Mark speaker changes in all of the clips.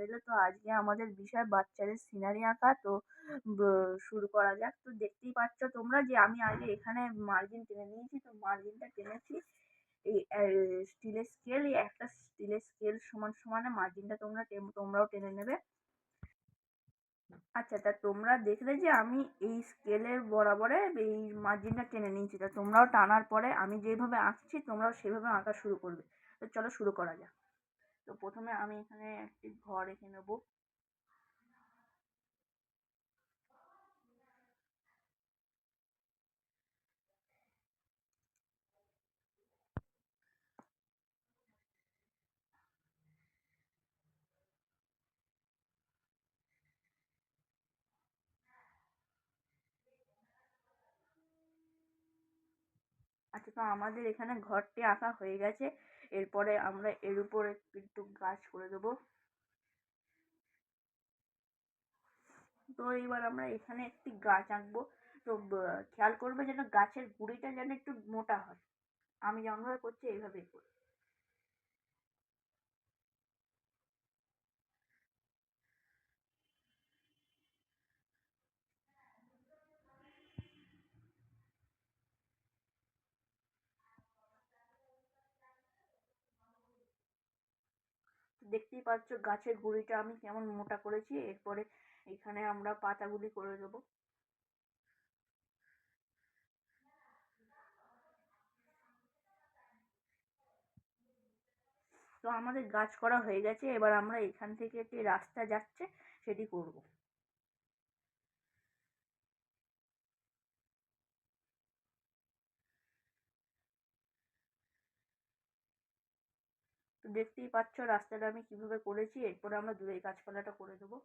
Speaker 1: চ্যানেলে। তো আজকে আমাদের বিষয় বাচ্চাদের সিনারি আঁকা। তো ব শুরু করা যাক। তো দেখতেই পাচ্ছ তোমরা যে আমি আগে এখানে মার্জিন টেনে নিয়েছি। তো মার্জিনটা টেনেছি এই স্টিলের স্কেল, এই একটা স্টিলের স্কেল সমানে মার্জিনটা তোমরাও টেনে নেবে। আচ্ছা, তা তোমরা দেখলে যে আমি এই স্কেলের বরাবরে এই মার্জিনটা টেনে নিয়েছি। তা তোমরাও টানার পরে আমি যেভাবে আঁকছি তোমরাও সেভাবে আঁকা শুরু করবে। তো চলো শুরু করা যাক। তো প্রথমে আমি এখানে একটি ঘর এঁকে নেব। আচ্ছা, তো আমাদের এখানে ঘরটি আঁকা হয়ে গেছে। এরপরে আমরা এর উপরে একটু গাছ করে দেবো। তো এবার আমরা এখানে একটি গাছ আঁকবো। তো খেয়াল করবে যেন গাছের গুঁড়িটা যেন একটু মোটা হয়। আমি যেমনভাবে করছি এইভাবেই করবে। তো দেখতেই পাচ্ছ গাছের গুঁড়িটা আমি কেমন মোটা করেছি। এরপরে এখানে আমরা পাতাগুলি করে দেবো। তো আমাদের গাছ করা হয়ে গেছে। এবার আমরা এখান থেকে একটি রাস্তা যাচ্ছে সেটি করব। তো দেখতেই পাচ্ছ রাস্তাটা আমি কিভাবে করেছি। এরপরে আমরা দূরে এই গাছপালাটা করে দেবো।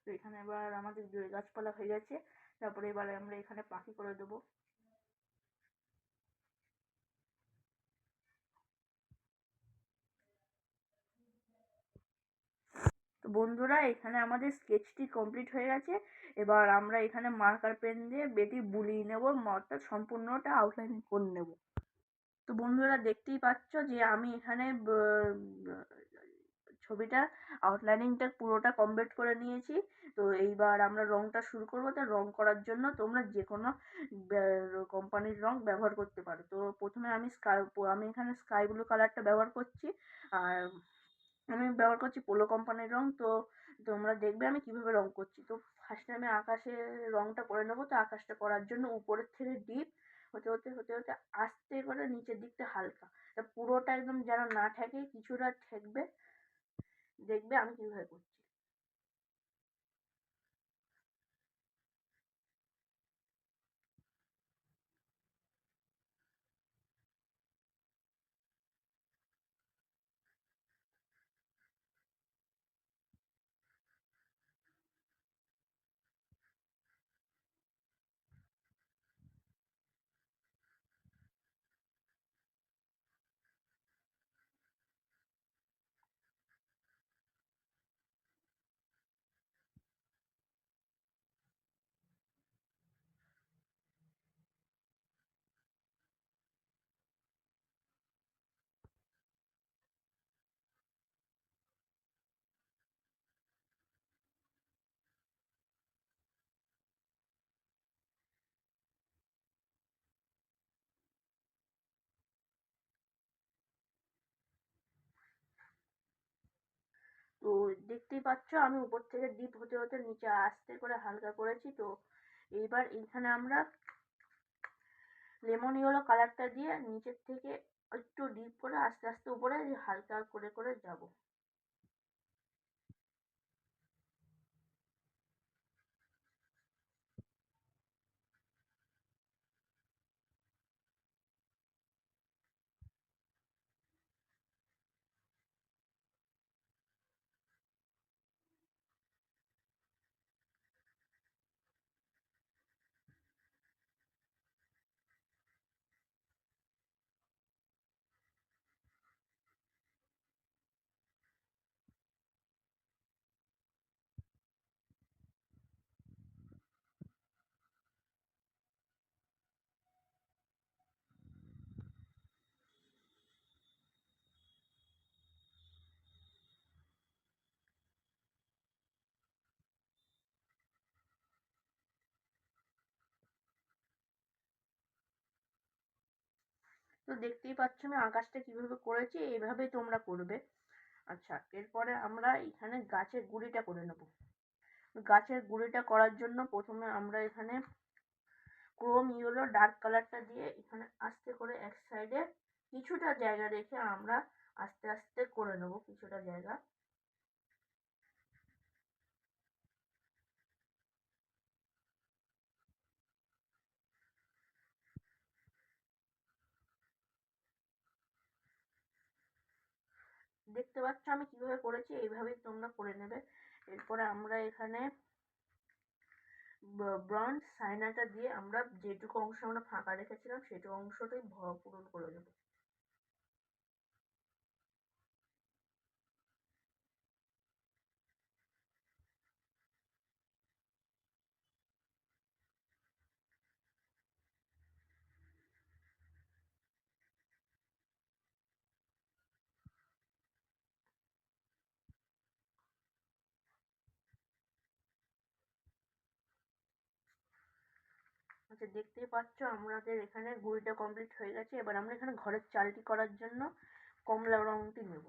Speaker 1: তো এখানে এবার আমাদের দূরে গাছপালা হয়ে গেছে। তারপরে এবারে আমরা এখানে পাখি করে দেবো। তো বন্ধুরা এখানে আমাদের স্কেচটি কমপ্লিট হয়ে গেছে। এবার আমরা এখানে মার্কার পেন দিয়ে বেটি বুলিয়ে নেবো, অর্থাৎ সম্পূর্ণটা আউটলাইন করে নেব। তো বন্ধুরা দেখতেই পাচ্ছ যে আমি এখানে ছবিটা আউটলাইনিংটা পুরোটা কমপ্লিট করে নিয়েছি। তো এইবার আমরা রংটা শুরু করবো। তো রং করার জন্য তোমরা যে কোনো কোম্পানির রং ব্যবহার করতে পারো। তো প্রথমে আমি এখানে স্কাই ব্লু কালারটা ব্যবহার করছি। আর আমি ব্যবহার করছি পোলো কোম্পানির রং। তো তোমরা দেখবে আমি কিভাবে রং করছি। তো ফার্স্টে আমি আকাশে রংটা করে নেবো। তো আকাশটা করার জন্য উপরের থেকে ডিপ হতে আস্তে করে নিচের দিকটা হালকা। তা পুরোটা একদম যেন না ঠেকে, কিছুটা ঠেকবে। দেখবে আমি কিভাবে করছি। তো দেখতেই পাচ্ছ আমি উপর থেকে ডিপ হতে নিচে আস্তে করে হালকা করেছি। তো এইবার এইখানে আমরা লেমন ইয়েলো কালারটা দিয়ে নিচের থেকে একটু ডিপ করে আস্তে আস্তে উপরে হালকা করে যাব। তো দেখতেই পাচ্ছ আমি আকাশটা কিভাবে করেছি, এইভাবেই তোমরা করবে। আচ্ছা, এরপরে আমরা এখানে গাছের গুঁড়িটা করে নেব। গাছের গুঁড়িটা করার জন্য প্রথমে আমরা এখানে ক্রোম ইয়েলো ডার্ক কালারটা দিয়ে এখানে আস্তে করে এক সাইডে কিছুটা জায়গা রেখে আমরা আস্তে আস্তে করে নেব কিছুটা জায়গা। দেখতে পাচ্ছ আমি কিভাবে করেছি, এইভাবেই তোমরা করে নেবে। এরপরে আমরা এখানে ব্রন্জ সাইনাটা দিয়ে আমরা যেটুকু অংশ আমরা ফাঁকা রেখেছিলাম সেটুকু অংশটাই পূরণ করে দেবো। আচ্ছা, দেখতেই পাচ্ছ আমাদের এখানে গুঁড়িটা কমপ্লিট হয়ে গেছে। এবার আমরা এখানে ঘরের চালটি করার জন্য কমলা রঙটি নেব।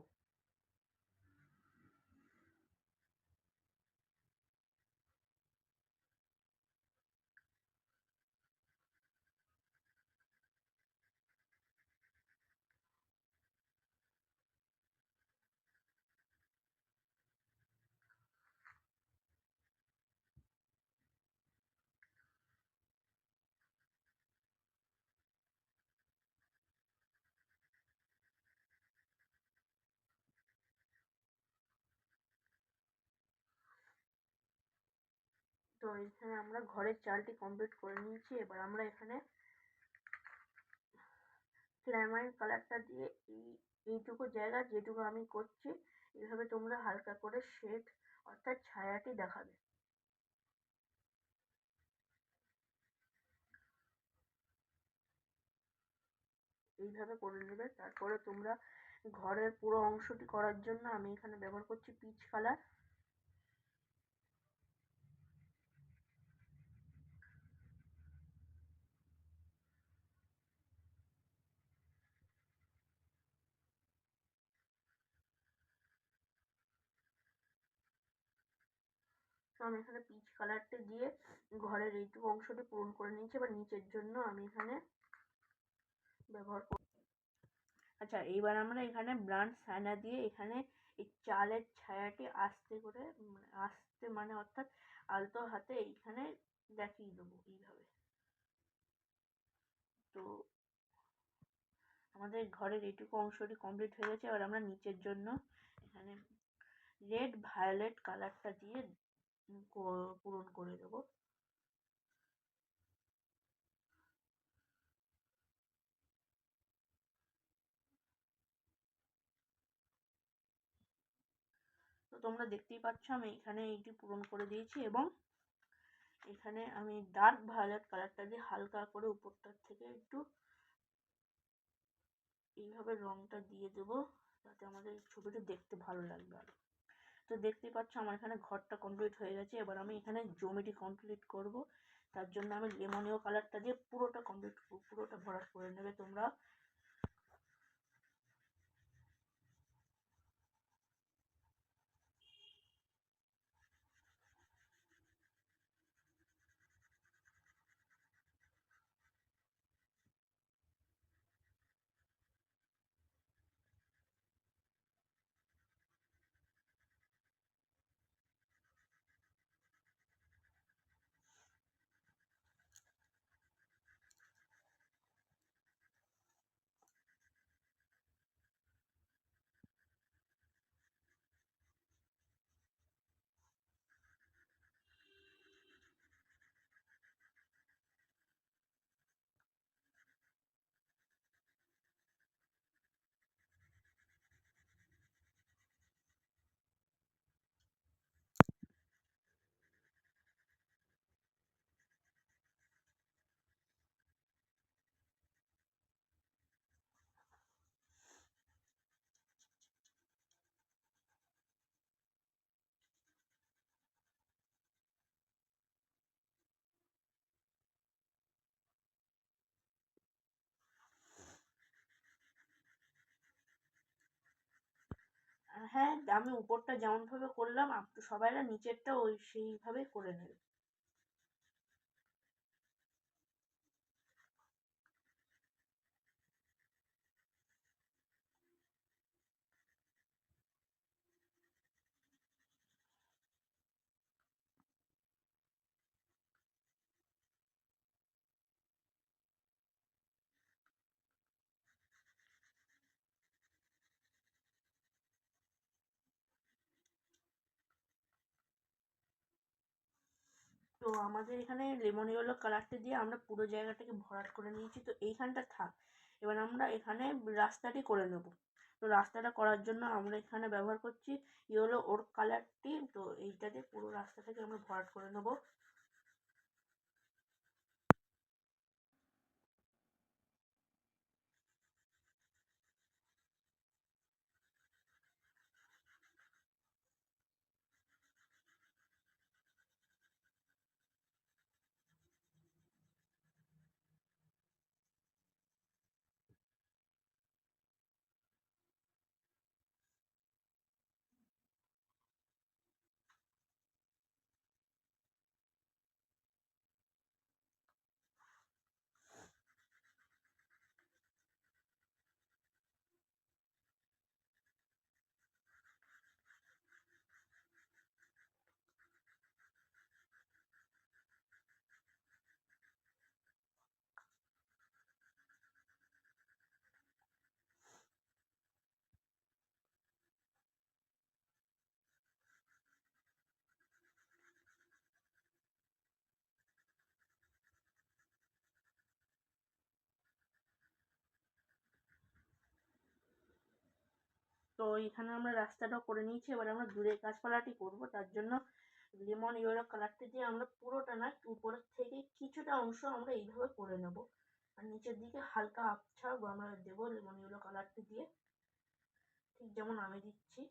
Speaker 1: তো এখানে আমরা ঘরের চালটি কমপ্লিট করে নিয়েছি। এবার আমরা এখানে ক্যারামাইল কালারটা দিয়ে এইটুকু জায়গা যেটুকু আমি করছি এইভাবে তোমরা হালকা করে শেড অর্থাৎ ছায়াটি দেখাবে। এইভাবে করে নেবে। তারপরে তোমরা ঘরের পুরো অংশটি করার জন্য আমি এখানে ব্যবহার করছি পিচ কালার। তো আমি এখানে পিচ কালারটা দিয়ে ঘরের এইটুকু অংশটি পূরণ করে নিয়েছি। এবার নিচের জন্য আমি এখানে ব্যবহার করব। আচ্ছা, এইবার আমরা এখানে ব্রান্ড সাইনা দিয়ে এখানে এই চালের ছায়াটি আস্তে করে আস্তে মানে অর্থাৎ আলতো হাতে এইখানে দেখিয়ে দেবো এইভাবে। তো আমাদের ঘরের এইটুকু অংশটি কমপ্লিট হয়ে গেছে। এবার আমরা নিচের জন্য এখানে রেড ভায়োলেট কালারটা দিয়ে পূরণ করে দেবো। তো তোমরা দেখতেই পাচ্ছ আমি এখানে এইটি পূরণ করে দিয়েছি এবং এখানে আমি ডার্ক ভায়োলেট কালারটা দিয়ে হালকা করে উপরটার থেকে একটু এইভাবে রংটা দিয়ে দেবো যাতে আমাদের ছবিটা দেখতে ভালো লাগবে আরো। তো দেখতেই পাচ্ছ আমার এখানে ঘরটা কমপ্লিট হয়ে গেছে। এবার আমি এখানে জমিটি কমপ্লিট করব। তার জন্য আমি লেমনীয় কালারটা দিয়ে পুরোটা ভরাট করে নেবে তোমরা। হ্যাঁ, আমি উপরটা যেমনভাবে করলাম সবাইরা নিচেরটা ওই সেইভাবে করে নেবে। তো আমাদের এখানে লেমন ইয়েলো কালারটা দিয়ে আমরা পুরো জায়গাটাকে ভরাট করে নিয়েছি, তো এইখানটা থাক। এবার আমরা এখানে রাস্তাটি করে নেব। তো রাস্তাটা করার জন্য আমরা এখানে ব্যবহার করছি ইয়েলো ওর কালারটি, তো এইটা দিয়ে পুরো রাস্তাটাকে আমরা ভরাট করে নেব। তো এখানে আমরা রাস্তাটা করে নিয়েছি, এবার আমরা দূরের গাছপালাটি করব। তার জন্য লেমন ইয়েলো কালারটা দিয়ে আমরা পুরোটা না, উপরের থেকে কিছুটা অংশ আমরা এইভাবে করে নেব, আর নিচের দিকে হালকা আবছা আমরা দেবো লেমন ইয়েলো কালারটা দিয়ে, ঠিক যেমন আমি দিচ্ছি।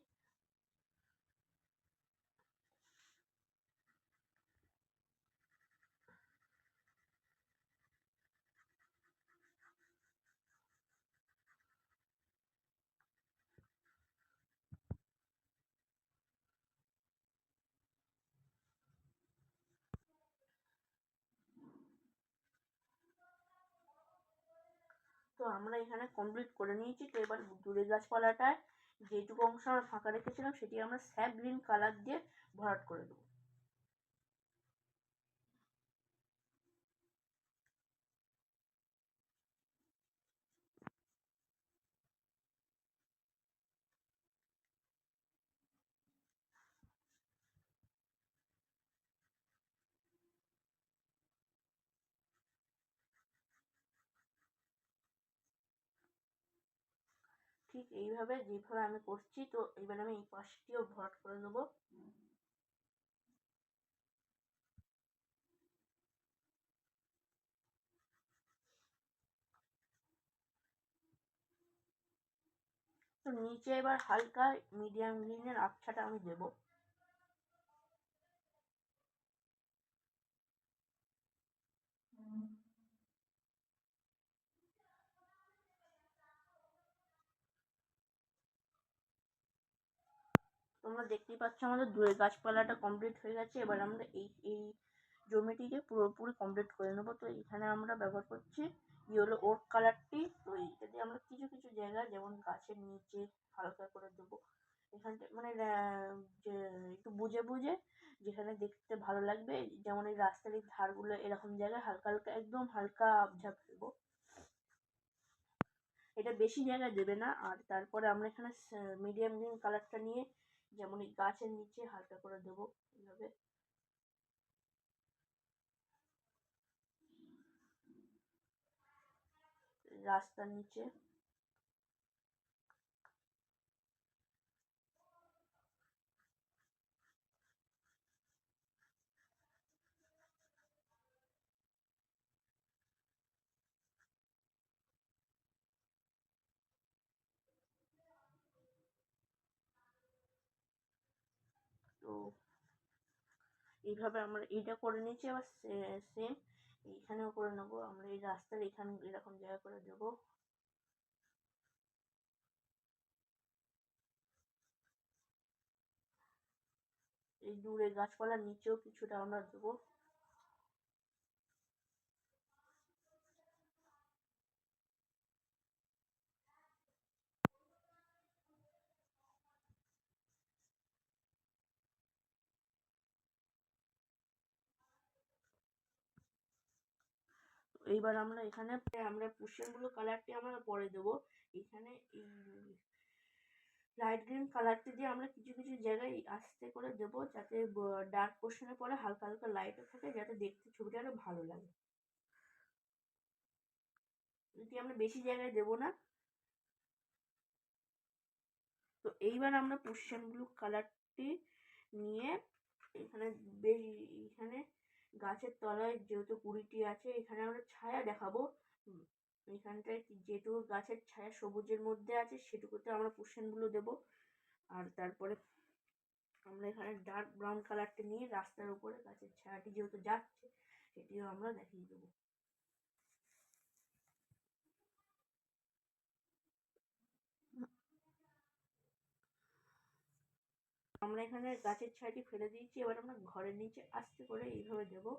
Speaker 1: তো আমরা এখানে কমপ্লিট করে নিয়েছি। তো এবার দূরের গাছপালাটায় যেটুকু অংশ আমরা ফাঁকা রেখেছিলাম সেটি আমরা স্যাপ গ্রিন কালার দিয়ে ভরাট করে দেবো। ঠিক এইভাবে যেভাবে আমি করছি, তো এবার আমি এই পাশটিও ভরাট করে দেবো। তো নিচে এবার হালকা মিডিয়াম গ্রিনের আবছাটা আমি দেবো। তোমরা দেখতেই পাচ্ছ আমাদের দূরের গাছপালাটা কমপ্লিট হয়ে গেছে। এবার আমরা এই এই জমিটিকে পুরোপুরি কমপ্লিট করে নেবো। তো এখানে আমরা ব্যবহার করছি ইয়েলো ওক কালারটি। তো এইটা দিয়ে আমরা কিছু কিছু জায়গায় যেমন গাছের নিচে হালকা করে দেবো, এখানটা মানে যে একটু বুঝে বুঝে যেখানে দেখতে ভালো লাগবে, যেমন এই রাস্তার এই ধারগুলো এরকম জায়গায় হালকা হালকা একদম হালকা আবঝাপ দেবো। এটা বেশি জায়গায় দেবে না। আর তারপরে আমরা এখানে মিডিয়াম গ্রিন কালারটা নিয়ে যেমন এই গাছের নিচে হালকা করে দেবো এইভাবে, রাস্তার নিচে। তো এইভাবে আমরা এইটা করে নিয়েছি। আবার সেম এইখানেও করে নেবো। আমরা এই রাস্তার এখানে এরকম জায়গা করে দেবো। এই দূরে গাছপালার নিচেও কিছুটা আমরা দেবো। এইবার আমরা এখানে আমরা পুশেনগুলো কালারটি আমরা পরে দেবো। এখানে এই লাইট গ্রিন কালারটি দিয়ে আমরা কিছু কিছু জায়গায় আস্তে করে দেবো, যাতে ডার্ক পোর্শনে পরে হালকা হালকা লাইটও থাকে, যাতে দেখতে ছবিটা আরো ভালো লাগে। এটি আমরা বেশি জায়গায় দেবো না। তো এইবার আমরা পোর্শন ব্লু কালারটি নিয়ে এখানে এখানে গাছের তলায় যেহেতু কুড়িটি আছে, এখানে আমরা ছায়া দেখাবো। এখানটায় যেটুকু গাছের ছায়া সবুজের মধ্যে আছে সেটুকুতে আমরা পোর্শনগুলো দেবো। আর তারপরে আমরা এখানে ডার্ক ব্রাউন কালারটা নিয়ে রাস্তার উপরে গাছের ছায়াটি যেহেতু যাচ্ছে সেটিও আমরা দেখিয়ে দেবো। আমরা এখানে গাছের ছায়াটি ফেলে দিয়েছি, এবার আমরা ঘরের নিচে আস্তে করে এইভাবে দেবো।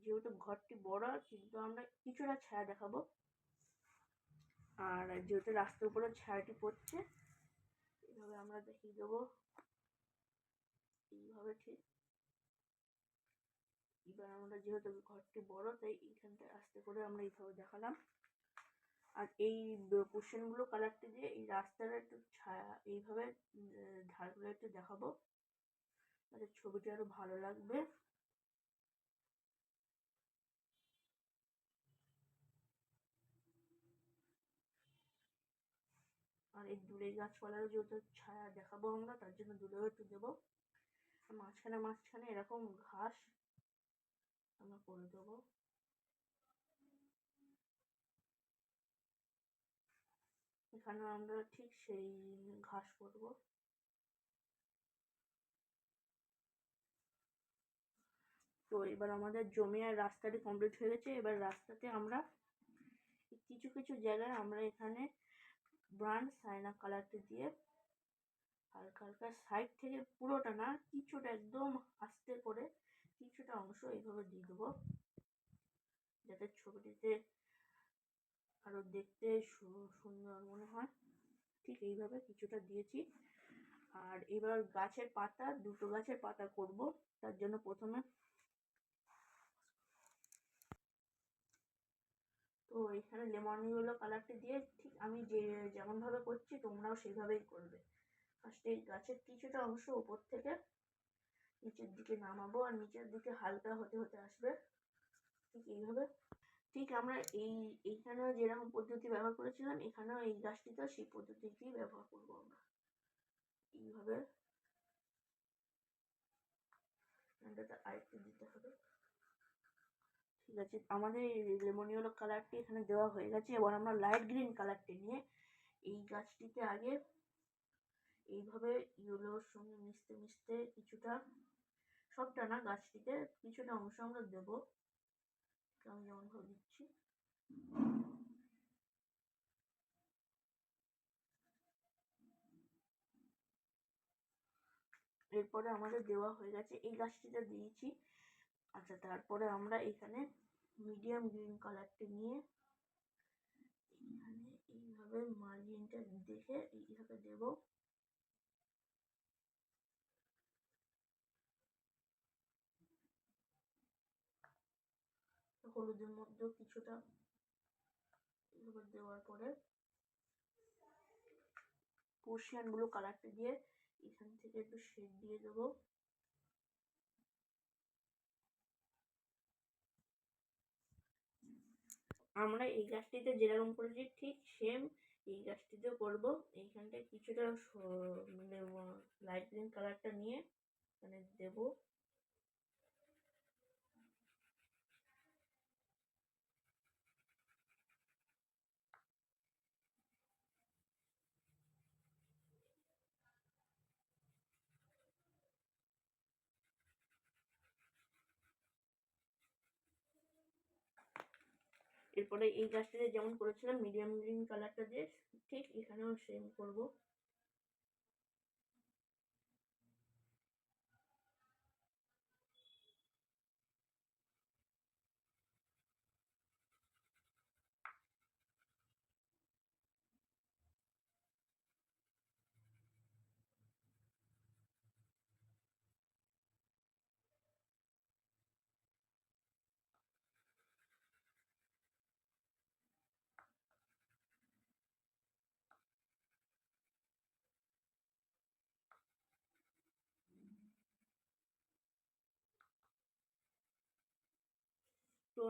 Speaker 1: যেহেতু ঘরটি বড় কিন্তু আমরা কিছুটা ছায়া দেখাবো, আর যেহেতু রাস্তার উপরে ছায়াটি পড়ছে এইভাবে আমরা দেখিয়ে দেবো। এইভাবে ঠিক। এবার আমরা যেহেতু ঘরটি বড় তাই এইখানটা আস্তে করে আমরা এইভাবে দেখালাম। আর এই পোর্শনগুলো কালারটি দিয়ে এই রাস্তার একটু ছায়া এইভাবে ধারগুলো একটু দেখাবো, তাহলে ছবিটা আরো ভালো লাগবে। আর এই দূরে গাছপালারও যেহেতু ছায়া দেখাবো আমরা, তার জন্য দূরেও একটু দেবো। মাঝখানে মাঝখানে এরকম ঘাস আমরা করে দেবো। এখানে আমরা ঠিক সেই ঘাস করবো। তো এবার আমাদের জমি আর রাস্তাটি কমপ্লিট হয়ে গেছে। এবার রাস্তাতে আমরা কিছু কিছু জায়গায় আমরা এখানে ব্রাউন সাইনা কালারটি দিয়ে হালকা হালকা সাইড থেকে, পুরোটা না, কিছুটা একদম আস্তে করে কিছুটা অংশ এইভাবে দিয়ে দেবো, যাতে ছবিটিতে আরো দেখতে সুন্দর মনে হয়। ঠিক এইভাবে কিছুটা দিয়েছি। আর এবার গাছের পাতা, দুটো গাছের পাতা করব। তার জন্য প্রথমে তো এখানে লেমন ইয়েলো কালারটি দিয়ে ঠিক আমি যেমন ভাবে করছি তোমরাও সেইভাবেই করবে। ফার্স্টে গাছের কিছুটা অংশ উপর থেকে নিচের দিকে নামাবো, আর নিচের দিকে হালকা হতে হতে আসবে, ঠিক এইভাবে। ঠিক আমরা এইখানেও যেরকম পদ্ধতি ব্যবহার করেছিলাম এখানেও এই গাছটিতেও সেই পদ্ধতিটি ব্যবহার করবো আমরা। এইভাবে এটাতে আরেকটু দিতে হবে। ঠিক আছে, আমাদের লেমন ইয়েলো কালারটি এখানে দেওয়া হয়ে গেছে। এবার আমরা লাইট গ্রিন কালারটি নিয়ে এই গাছটিতে আগে এইভাবে ইয়েলোর সঙ্গে মিশতে মিশতে কিছুটা, সবটা না, গাছটিতে কিছুটা অংশ আমরা দেবো। আমি যেমন ভাবে দিচ্ছি। এরপরে আমাদের দেওয়া হয়ে গেছে, এই গাছটিতে দিয়েছি। আচ্ছা, তারপরে আমরা এখানে মিডিয়াম গ্রিন কালারটি নিয়ে এখানে এইভাবে মার্জিনটা দেখে এইভাবে দেবো। হলুদের মধ্যেও কিছুটা এইভাবে দেওয়ার পরে পার্সিয়ান ব্লু কালারটা দিয়ে এখান থেকে একটু শেড দিয়ে দেবো। আমরা এই গাছটিতে যেরকম করেছি ঠিক সেম এই গাছটিতেও করবো। এইখানটায় কিছুটা মানে লাইট গ্রিন কালারটা নিয়ে মানে দেবো। এরপরে এই গাছটিতে যেমন করেছিলাম মিডিয়াম গ্রিন কালারটা দিয়ে ঠিক এখানেও সেম করবো।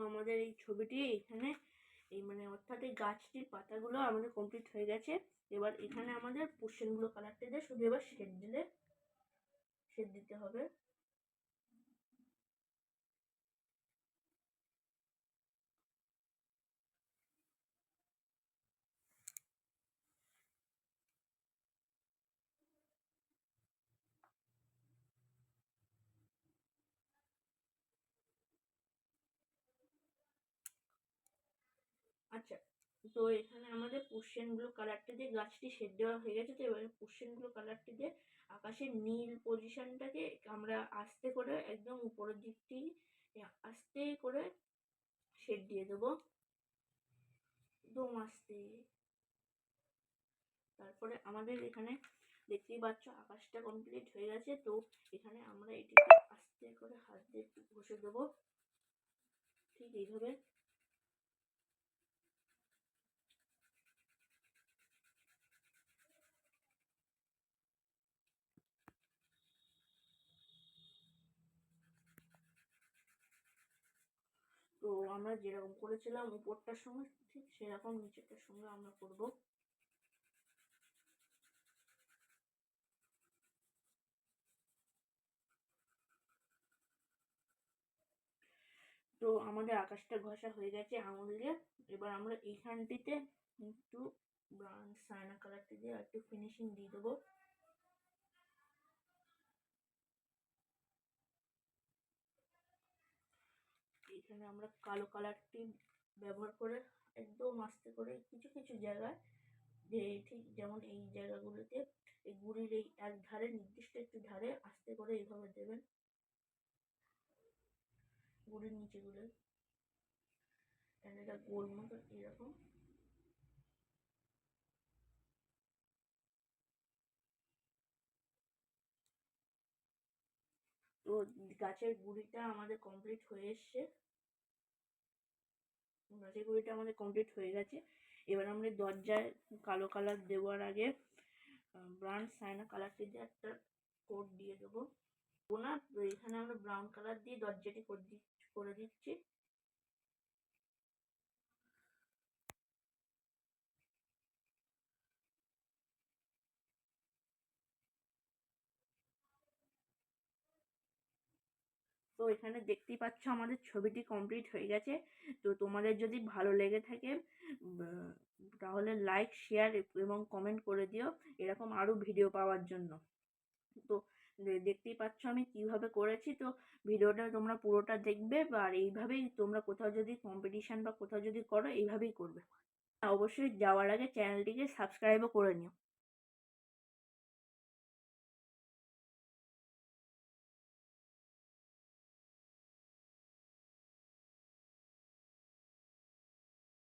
Speaker 1: আমাদের এই ছবিটি এখানে এই মানে অর্থাৎ এই গাছটির পাতাগুলো আমাদের কমপ্লিট হয়ে গেছে। এবার এখানে আমাদের পোর্শনগুলো কালারটা দিয়ে শুধু এবার শেড দিতে হবে। আচ্ছা, তো এখানে আমাদের পোর্শন ব্লু কালারটা দিয়ে গাছটি শেড দেওয়া হয়ে গেছে। তো এবারে পোর্শন ব্লু কালারটি দিয়ে আকাশের নীল পজিশনটাকে আমরা আস্তে করে একদম উপরের দিকটি আস্তে করে শেড দিয়ে দেবো, একদম আস্তে। তারপরে আমাদের এখানে দেখতেই পাচ্ছ আকাশটা কমপ্লিট হয়ে গেছে। তো এখানে আমরা এটিকে আস্তে করে হাত দিয়ে ঘষে দেবো, ঠিক এইভাবে। তো আমরা যেরকম করেছিলাম উপরটার সঙ্গে ঠিক সেরকম নিচেরটার সঙ্গে আমরা করব। তো আমাদের আকাশটা ঘষা হয়ে গেছে আঙুল দিয়ে। এবার আমরা এইখানটিতে একটু ব্রাউন সাইনা কালারটি দিয়ে একটু ফিনিশিং দিয়ে দেবো। এখানে আমরা কালো কালারটি ব্যবহার করে একদম আস্তে করে কিছু কিছু জায়গায়, যে ঠিক যেমন এই জায়গাগুলোতে এই গুড়ির এই এক ধারে নির্দিষ্ট একটু ধারে আস্তে করে এইভাবে দেবেন, গুড়ির নিচেগুলো এটা গোল মতো এরকম। তো গাছের গুঁড়িটা আমাদের কমপ্লিট হয়ে এসছে, গাছের গুঁড়িটা আমাদের কমপ্লিট হয়ে গেছে। এবার আমরা দরজায় কালো কালার দেওয়ার আগে ব্রাউন সাইনা কালারটি দিয়ে একটা কোট দিয়ে দেবো। না, এখানে আমরা ব্রাউন কালার দিয়ে দরজাটি করে দিচ্ছি। তো এখানে দেখতেই পাচ্ছ আমাদের ছবিটি কমপ্লিট হয়ে গেছে। তো তোমাদের যদি ভালো লেগে থাকে তাহলে লাইক, শেয়ার এবং কমেন্ট করে দিও এরকম আরও ভিডিও পাওয়ার জন্য। তো দেখতেই পাচ্ছ আমি কিভাবে করেছি। তো ভিডিওটা তোমরা পুরোটা দেখবে, আর এইভাবেই তোমরা কোথাও যদি কম্পিটিশন বা কোথাও যদি করো এইভাবেই করবে। অবশ্যই যাওয়ার আগে চ্যানেলটিকে সাবস্ক্রাইবও করে নিও।